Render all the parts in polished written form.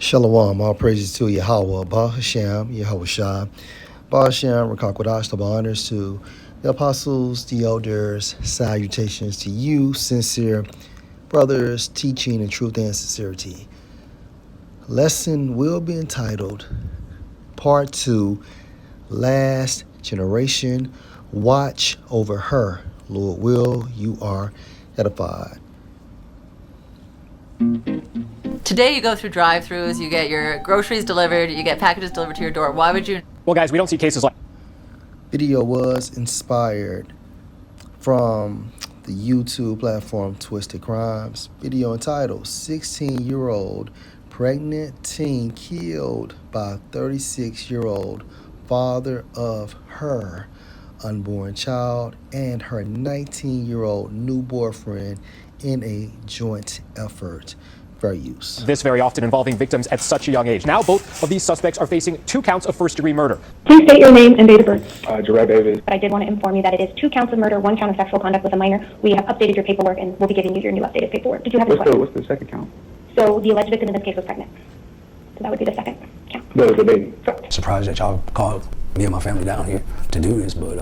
Shalom, all praises to Yahweh, Ba Hashem, Yahweh Shah, Ba Hashem, Rakakwadash, double honors to the apostles, the elders, salutations to you, sincere brothers, teaching in truth and sincerity. Lesson will be entitled Part 2, Last Generation, Watch Over Her. Lord will, you are edified. Today you go through drive-thrus, you get your groceries delivered, you get packages delivered to your door. Why would you? Well, guys, we don't see cases like... Video was inspired from the YouTube platform Twisted Crimes. Video entitled 16-year-old pregnant teen killed by 36-year-old father of her unborn child and her 19-year-old new boyfriend in a joint effort. Fair use. This very often involving victims at such a young age. Now both of these suspects are facing 2 counts of first-degree murder. Please state your name and date of birth. Jarrell Davis. But I did want to inform you that it is 2 counts of murder, 1 count of sexual conduct with a minor. We have updated your paperwork and we'll be giving you your new updated paperwork. Did you have any questions? What's the second count? So the alleged victim in this case was pregnant. So that would be the second count. That was the baby. Correct. Surprised that y'all called me and my family down here to do this, but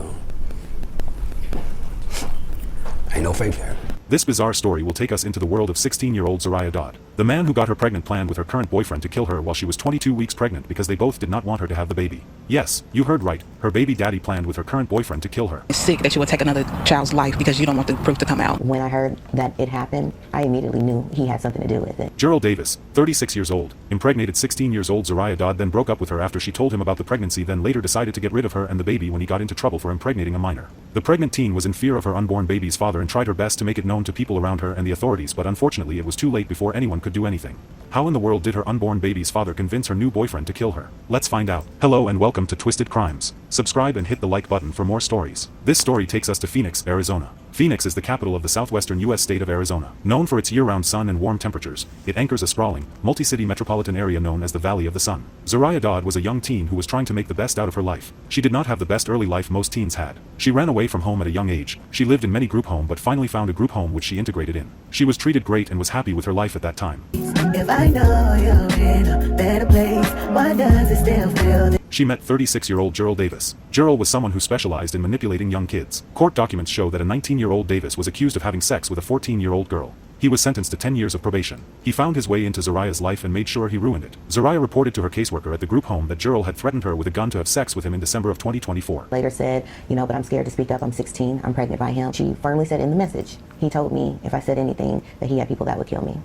ain't no faith there. This bizarre story will take us into the world of 16-year-old Zariah Dodd. The man who got her pregnant planned with her current boyfriend to kill her while she was 22 weeks pregnant because they both did not want her to have the baby. Yes, you heard right. Her baby daddy planned with her current boyfriend to kill her. It's sick that you would take another child's life because you don't want the proof to come out. When I heard that it happened, I immediately knew he had something to do with it. Gerald Davis, 36 years old, impregnated 16-year-old Zariah Dodd, then broke up with her after she told him about the pregnancy, then later decided to get rid of her and the baby when he got into trouble for impregnating a minor. The pregnant teen was in fear of her unborn baby's father and tried her best to make it known to people around her and the authorities, but unfortunately it was too late before anyone could do anything. How in the world did her unborn baby's father convince her new boyfriend to kill her? Let's find out. Hello and welcome to Twisted Crimes. Subscribe and hit the like button for more stories. This story takes us to Phoenix, Arizona. Phoenix is the capital of the southwestern U.S. state of Arizona. Known for its year-round sun and warm temperatures, it anchors a sprawling, multi-city metropolitan area known as the Valley of the Sun. Zariah Dodd was a young teen who was trying to make the best out of her life. She did not have the best early life most teens had. She ran away from home at a young age. She lived in many group homes but finally found a group home which she integrated in. She was treated great and was happy with her life at that time. If I know you're in a better place, why does it still feel She met 36-year-old Gerald Davis. Gerald was someone who specialized in manipulating young kids. Court documents show that a 19-year-old Davis was accused of having sex with a 14-year-old girl. He was sentenced to 10 years of probation. He found his way into Zariah's life and made sure he ruined it. Zariah reported to her caseworker at the group home that Gerald had threatened her with a gun to have sex with him in December of 2024. Later said, but I'm scared to speak up. I'm 16. I'm pregnant by him. She firmly said in the message, he told me if I said anything that he had people that would kill me.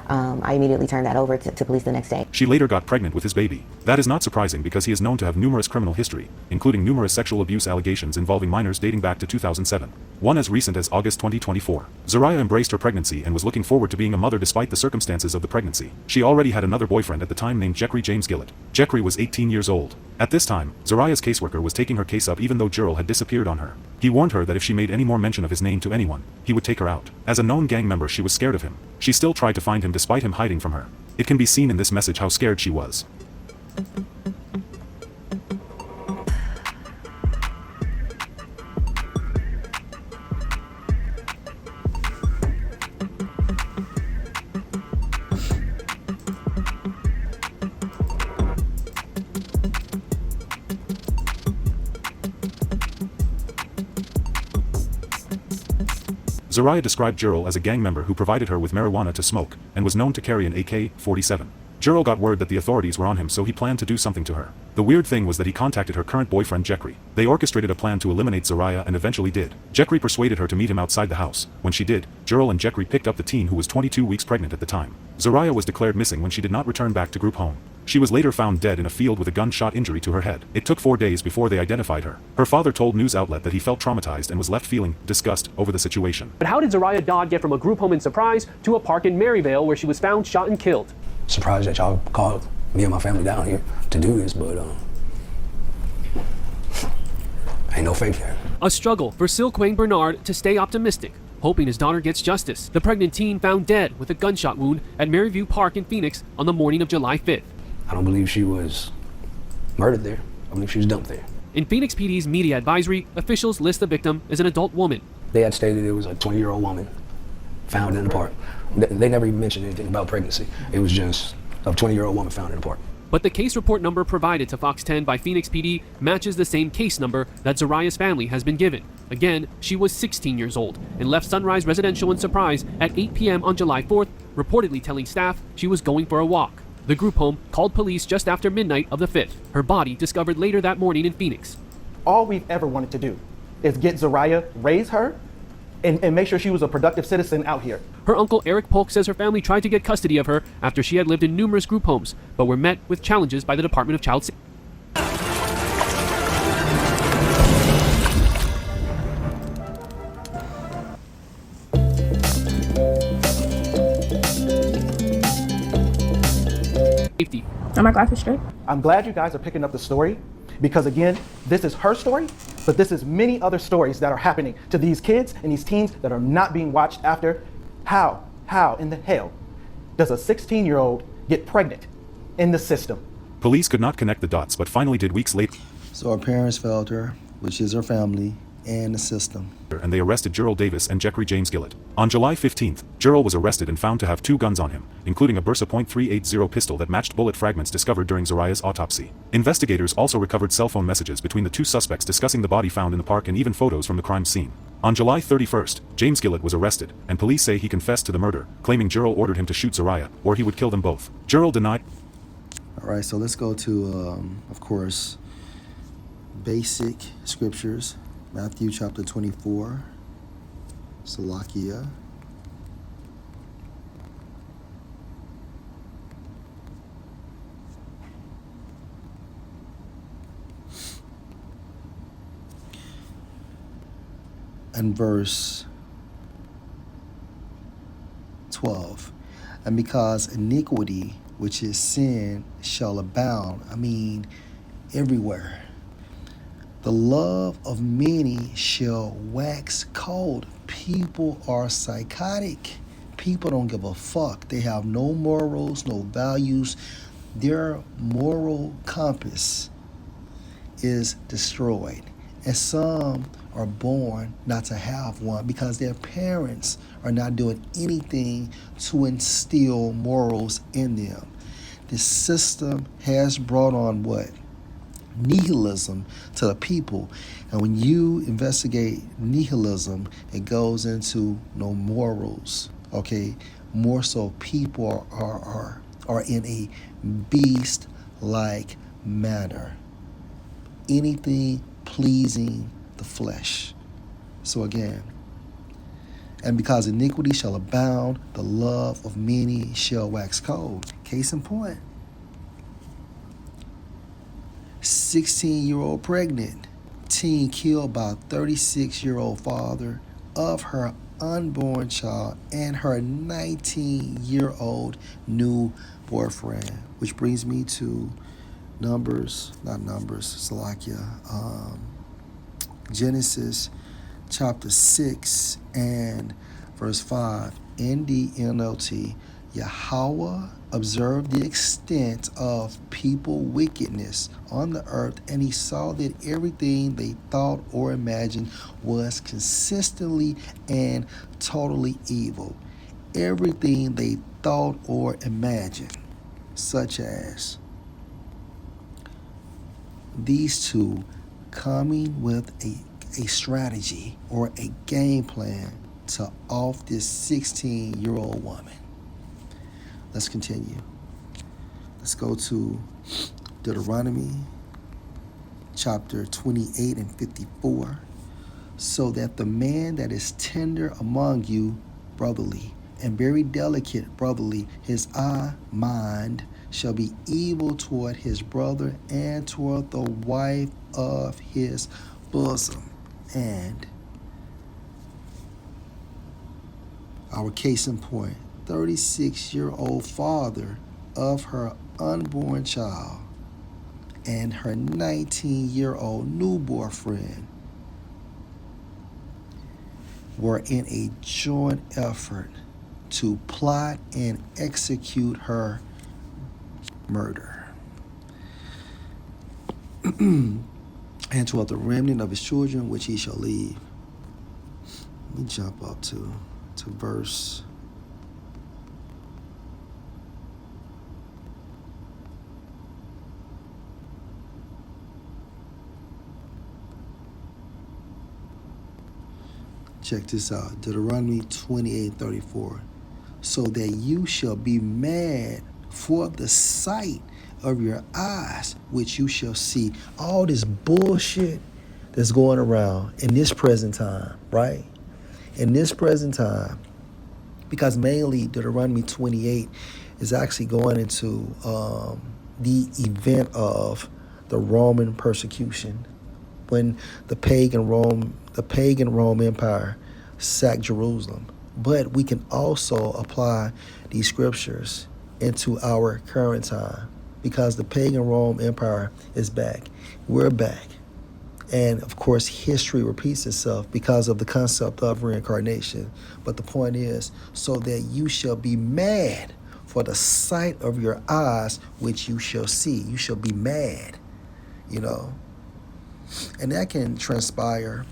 I immediately turned that over to police the next day. She later got pregnant with his baby. That is not surprising because he is known to have numerous criminal history, including numerous sexual abuse allegations involving minors dating back to 2007. One as recent as August 2024. Zariah embraced her pregnancy and was looking forward to being a mother despite the circumstances of the pregnancy. She already had another boyfriend at the time named Jeffrey James Gillett. Jeffrey was 18 years old. At this time, Zariah's caseworker was taking her case up even though Gerald had disappeared on her. He warned her that if she made any more mention of his name to anyone, he would take her out. As a known gang member, she was scared of him. She still tried to find him despite him hiding from her. It can be seen in this message how scared she was. Zariah described Gerald as a gang member who provided her with marijuana to smoke, and was known to carry an AK-47. Gerald got word that the authorities were on him, so he planned to do something to her. The weird thing was that he contacted her current boyfriend Jeffrey. They orchestrated a plan to eliminate Zariah and eventually did. Jeffrey persuaded her to meet him outside the house. When she did, Gerald and Jeffrey picked up the teen who was 22 weeks pregnant at the time. Zariah was declared missing when she did not return back to group home. She was later found dead in a field with a gunshot injury to her head. It took 4 days before they identified her. Her father told news outlet that he felt traumatized and was left feeling disgust over the situation. But how did Zariah Dodd get from a group home in Surprise to a park in Maryvale where she was found shot and killed? Surprised that y'all called me and my family down here to do this, but ain't no faith there. A struggle for Silquane Bernard to stay optimistic, hoping his daughter gets justice. The pregnant teen found dead with a gunshot wound at Maryview Park in Phoenix on the morning of July 5th. I don't believe she was murdered there. I believe she was dumped there. In Phoenix PD's media advisory, officials list the victim as an adult woman. They had stated it was a 20-year-old woman found in the park. They never even mentioned anything about pregnancy. It was just of 20-year-old woman found in the park. But the case report number provided to Fox 10 by Phoenix PD matches the same case number that Zariah's family has been given. Again, she was 16 years old and left Sunrise Residential in Surprise at 8 p.m. on July 4th, reportedly telling staff she was going for a walk. The group home called police just after midnight of the 5th. Her body discovered later that morning in Phoenix. All we've ever wanted to do is get Zariah, raise her, and make sure she was a productive citizen out here. Her uncle Eric Polk says her family tried to get custody of her after she had lived in numerous group homes, but were met with challenges by the Department of Child Safety. Are my glasses straight? I'm glad you guys are picking up the story because, again, this is her story, but this is many other stories that are happening to these kids and these teens that are not being watched after. How in the hell does a 16-year-old get pregnant in the system? Police could not connect the dots, but finally did weeks later. So her parents failed her, which is her family, and the system. And they arrested Gerald Davis and Jeffrey James Gillett. On July 15th, Gerald was arrested and found to have 2 guns on him, including a Bursa .380 pistol that matched bullet fragments discovered during Zariah's autopsy. Investigators also recovered cell phone messages between the 2 suspects discussing the body found in the park and even photos from the crime scene. On July 31st, James Gillett was arrested, and police say he confessed to the murder, claiming Gerald ordered him to shoot Zariah, or he would kill them both. Gerald denied. All right, so let's go to, of course, basic scriptures. Matthew chapter 24, Salakia. And verse 12. And because iniquity, which is sin, shall abound, everywhere, the love of many shall wax cold. People are psychotic. People don't give a fuck. They have no morals, no values. Their moral compass is destroyed. And some are born not to have one because their parents are not doing anything to instill morals in them. The system has brought on what? Nihilism to the people. And when you investigate nihilism, it goes into no morals. Okay, more so people are in a beast-like manner. Anything pleasing the flesh. So again, and because iniquity shall abound, the love of many shall wax cold. Case in point, 16-year-old pregnant, teen killed by 36-year-old father of her unborn child and her 19-year-old new boyfriend. Which brings me to Genesis chapter 6 and verse 5. In the NLT, Yahweh observed the extent of people wickedness on the earth, and he saw that everything they thought or imagined was consistently and totally evil. Everything they thought or imagined, such as these two coming with a strategy or a game plan to off this 16-year-old woman. Let's continue. Let's go to Deuteronomy chapter 28 and 54. So that the man that is tender among you brotherly and very delicate brotherly, his mind shall be evil toward his brother and toward the wife of his bosom. And our case in point, 36-year-old father of her unborn child and her 19-year-old new boyfriend were in a joint effort to plot and execute her murder. And toward the remnant of his children, which he shall leave. Let me jump up to verse Check this out. Deuteronomy 28:34. So that you shall be mad for the sight of your eyes, which you shall see. All this bullshit that's going around in this present time, right? In this present time, because mainly Deuteronomy 28 is actually going into the event of the Roman persecution when the pagan Rome Empire sacked Jerusalem. But we can also apply these scriptures into our current time because the pagan Rome Empire is back. We're back. And of course, history repeats itself because of the concept of reincarnation. But the point is, so that you shall be mad for the sight of your eyes, which you shall see. You shall be mad, you know. And that can transpire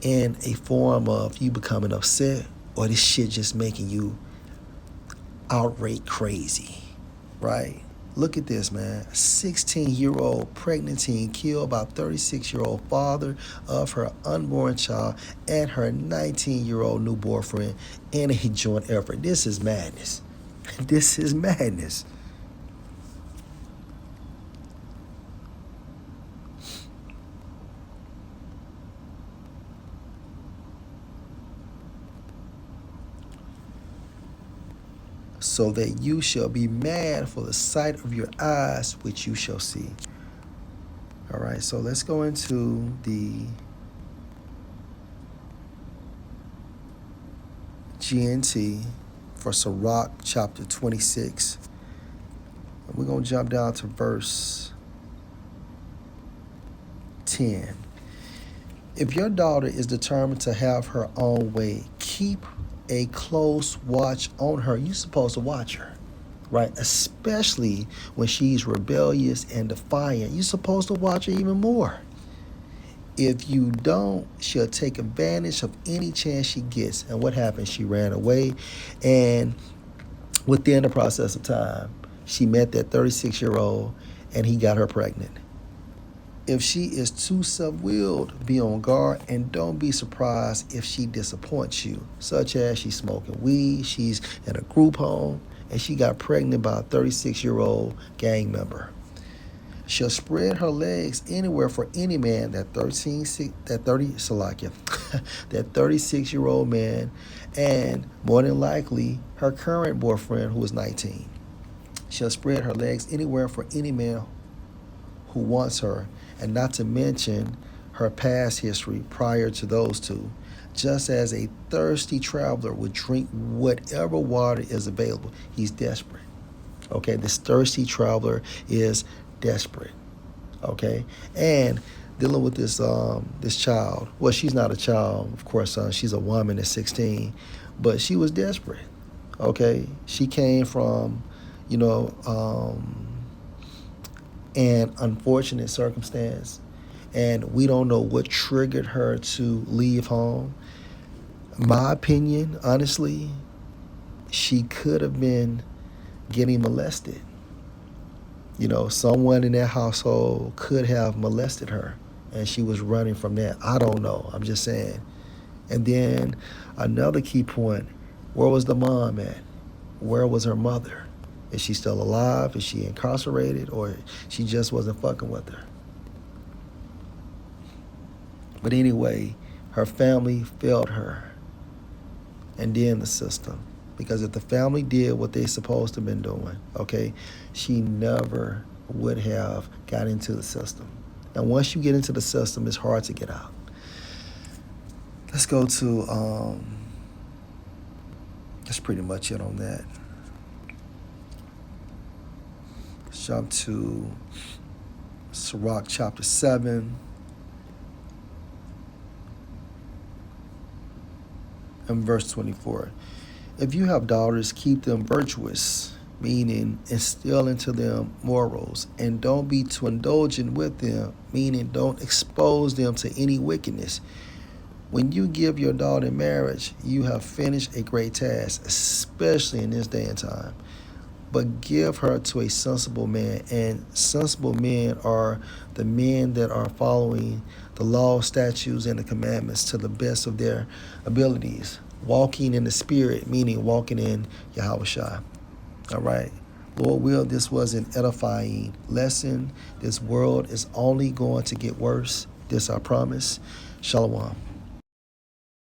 in a form of you becoming upset or this shit just making you outright crazy, right? Look at this, man. A 16-year-old pregnant teen killed by 36-year-old father of her unborn child and her 19-year-old new boyfriend in a joint effort. This is madness. This is madness. So that you shall be mad for the sight of your eyes, which you shall see. All right, so let's go into the GNT for Sirach chapter 26. And we're going to jump down to verse 10. If your daughter is determined to have her own way, keep a close watch on her. You're supposed to watch her, right? Especially when she's rebellious and defiant. You're supposed to watch her even more. If you don't, she'll take advantage of any chance she gets. And what happened? She ran away, and within the process of time, she met that 36-year-old, and he got her pregnant. If she is too self-willed, be on guard and don't be surprised if she disappoints you, such as she's smoking weed, she's in a group home, and she got pregnant by a 36-year-old gang member. She'll spread her legs anywhere for any man, that 36-year-old man, and more than likely her current boyfriend who is 19. She'll spread her legs anywhere for any man who wants her, and not to mention her past history prior to those two, just as a thirsty traveler would drink whatever water is available. He's desperate. Okay, this thirsty traveler is desperate. Okay, and dealing with this this child. Well, she's not a child, of course. She's a woman at 16, but she was desperate. Okay, she came from, an unfortunate circumstance, and we don't know what triggered her to leave home. My opinion, honestly, she could have been getting molested. Someone in that household could have molested her, and she was running from that. I don't know. I'm just saying. And then another key point, where was the mom at? Where was her mother? Is she still alive? Is she incarcerated? Or she just wasn't fucking with her? But anyway, her family failed her, and then the system. Because if the family did what they supposed to have been doing, okay, she never would have got into the system. And once you get into the system, it's hard to get out. Let's go to, that's pretty much it on that. Let's jump to Sirach chapter 7. And verse 24. If you have daughters, keep them virtuous, meaning instill into them morals, and don't be too indulgent with them, meaning don't expose them to any wickedness. When you give your daughter in marriage, you have finished a great task, especially in this day and time. But give her to a sensible man, and sensible men are the men that are following the law, statutes, and the commandments to the best of their abilities. Walking in the Spirit, meaning walking in Yahushua. All right. Lord will, this was an edifying lesson. This world is only going to get worse. This I promise. Shalom.